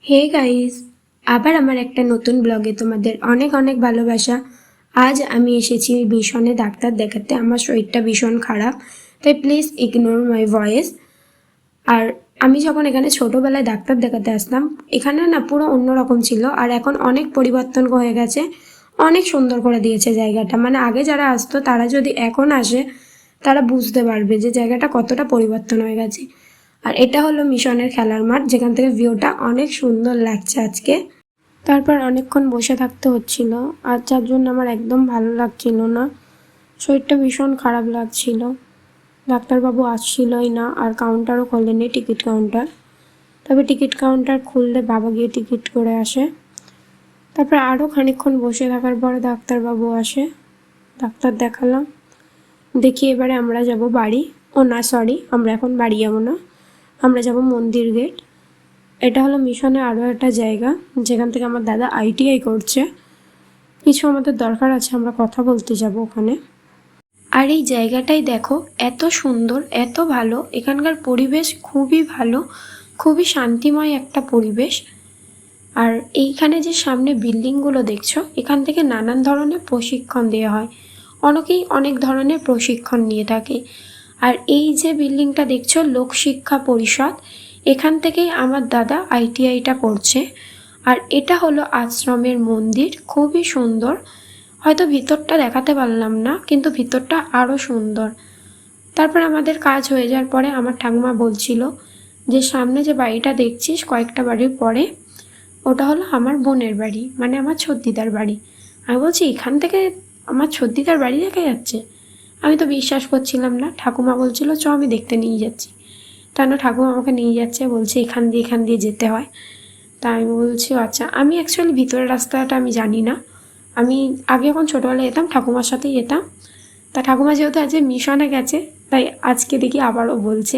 Hey guys, আবার আমার একটা নতুন ব্লগে তোমাদের অনেক অনেক ভালোবাসা। আজ আমি এসেছি ভীষণে ডাক্তার দেখাতে। আমার শরীরটা ভীষণ খারাপ, তাই প্লিজ ইগনোর মাই ভয়েস। আর আমি যখন এখানে ছোটোবেলায় ডাক্তার দেখাতে আসতাম, এখানে না পুরো অন্যরকম ছিল, আর এখন অনেক পরিবর্তন হয়ে গেছে। অনেক সুন্দর করে দিয়েছে জায়গাটা। মানে আগে যারা আসতো তারা যদি এখন আসে তারা বুঝতে পারবে যে জায়গাটা কতটা পরিবর্তন হয়ে গেছে। আর এটা হলো মিশনের খেলার মাঠ, যেখান থেকে ভিউটা অনেক সুন্দর লাগছে আজকে। তারপর অনেকক্ষণ বসে থাকতে হচ্ছিল, আর যার জন্য আমার একদম ভালো লাগছিল না, শরীরটা ভীষণ খারাপ লাগছিল। ডাক্তারবাবু আসছিলই না, আর কাউন্টারও খোলেনি, টিকিট কাউন্টার। তবে টিকিট কাউন্টার খুললে বাবা গিয়ে টিকিট করে আসে। তারপর আরও খানিকক্ষণ বসে থাকার পরে ডাক্তারবাবু আসে, ডাক্তার দেখালাম। দেখি এবারে আমরা যাব বাড়ি। ও না, সরি, আমরা এখন বাড়ি যাবো না, আমরা যাব মন্দির গেট। এটা হলো মিশনে আরও একটা জায়গা যেখান থেকে আমার দাদা আইটিআই করছে। কিছু আমাদের দরকার আছে, আমরা কথা বলতে যাব ওখানে। আর এই জায়গাটাই দেখো, এত সুন্দর, এত ভালো। এখানকার পরিবেশ খুবই ভালো, খুবই শান্তিময় একটা পরিবেশ। আর এইখানে যে সামনে বিল্ডিংগুলো দেখছো, এখান থেকে নানান ধরনের প্রশিক্ষণ দেওয়া হয়। অনেকেই অনেক ধরনের প্রশিক্ষণ নিয়ে থাকে। আর এই যে বিল্ডিংটা দেখছো, লোকশিক্ষা পরিষদ, এখান থেকেই আমার দাদা আইটিআইটা করছে। আর এটা হলো আশ্রমের মন্দির, খুবই সুন্দর। হয়তো ভিতরটা দেখাতে পারলাম না, কিন্তু ভিতরটা আরও সুন্দর। তারপর আমাদের কাজ হয়ে যাওয়ার পরে আমার ঠাকুমা বলছিল যে সামনে যে বাড়িটা দেখছিস কয়েকটা বাড়ির পরে, ওটা হলো আমার বোনের বাড়ি, মানে আমার ছদ্দিদার বাড়ি। আমি বলছি এখান থেকে আমার ছদ্দিদার বাড়ি দেখা যাচ্ছে? আমি তো বিশ্বাস করছিলাম না। ঠাকুমা বলছিল চ, আমি দেখতে নিয়ে যাচ্ছি। তা না, ঠাকুমা আমাকে নিয়ে যাচ্ছে, বলছে এখান দিয়ে যেতে হয়। তা আমি বলছি আচ্ছা। আমি অ্যাকচুয়ালি ভিতরের রাস্তাটা আমি জানি না। আমি আগে যখন ছোটোবেলায় যেতাম ঠাকুমার সাথেই যেতাম। তা ঠাকুমা যেহেতু আজকে মিশনে গেছে, তাই আজকে দেখি আবারও বলছে,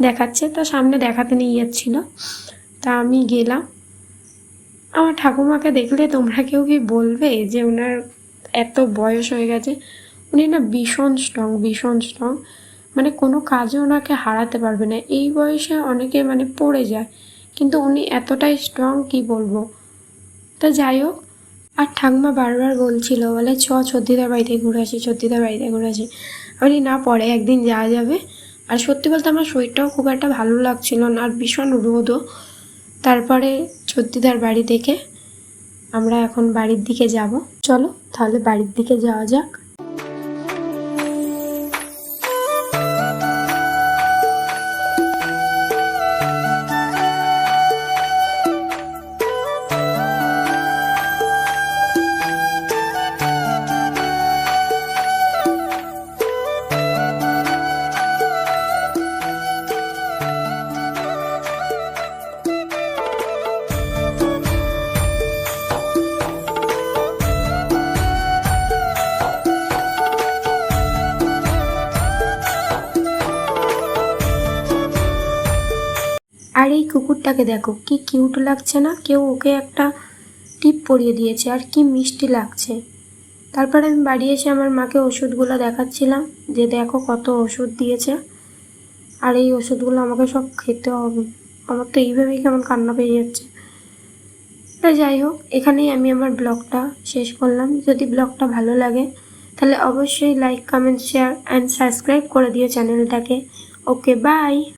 দেখাচ্ছে। তা সামনে দেখাতে নিয়ে যাচ্ছিলো, তা আমি গেলাম। আমার ঠাকুমাকে দেখলে তোমরা কেউ কি বলবে যে ওনার এত বয়স হয়ে গেছে? উনি না ভীষণ স্ট্রং, ভীষণ স্ট্রং। মানে কোনো কাজে ওনাকে হারাতে পারবে না। এই বয়সে অনেকে মানে পড়ে যায়, কিন্তু উনি এতটাই স্ট্রং, কি বলবো। তা যাই হোক, আর ঠাকুমা বারবার বলছিল, বলে চ ছদ্দিদার বাড়িতে ঘুরে আসি, ছদ্দিদার বাড়িতে ঘুরে আসি। আমি না, পরে একদিন যাওয়া যাবে। আর সত্যি বলতে আমার শরীরটাও খুব একটা ভালো লাগছিল না, আর ভীষণ রোদও। তারপরে ছদ্দিদার বাড়ি থেকে আমরা এখন বাড়ির দিকে যাব। চলো তাহলে বাড়ির দিকে যাওয়া যাক। আর এই কুকুরটাকে দেখো, কি কিউট লাগছে না? কেউ ওকে একটা টিপ পরিয়ে দিয়েছে, আর কি মিষ্টি লাগছে। তারপর আমি বাড়ি এসে আমার মাকে ওষুধগুলো দেখাচ্ছিলাম, যে দেখো কত ওষুধ দিয়েছে, আর এই ওষুধগুলো আমাকে সব খেতে হবে। আমার তো এইভাবেই কেমন কান্না পেয়ে যাচ্ছে। তা যাই হোক, এখানেই আমি আমার ব্লগটা শেষ করলাম। যদি ব্লগটা ভালো লাগে তাহলে অবশ্যই like, comment, share and subscribe করে দিও চ্যানেলটাকে। ওকে, বাই।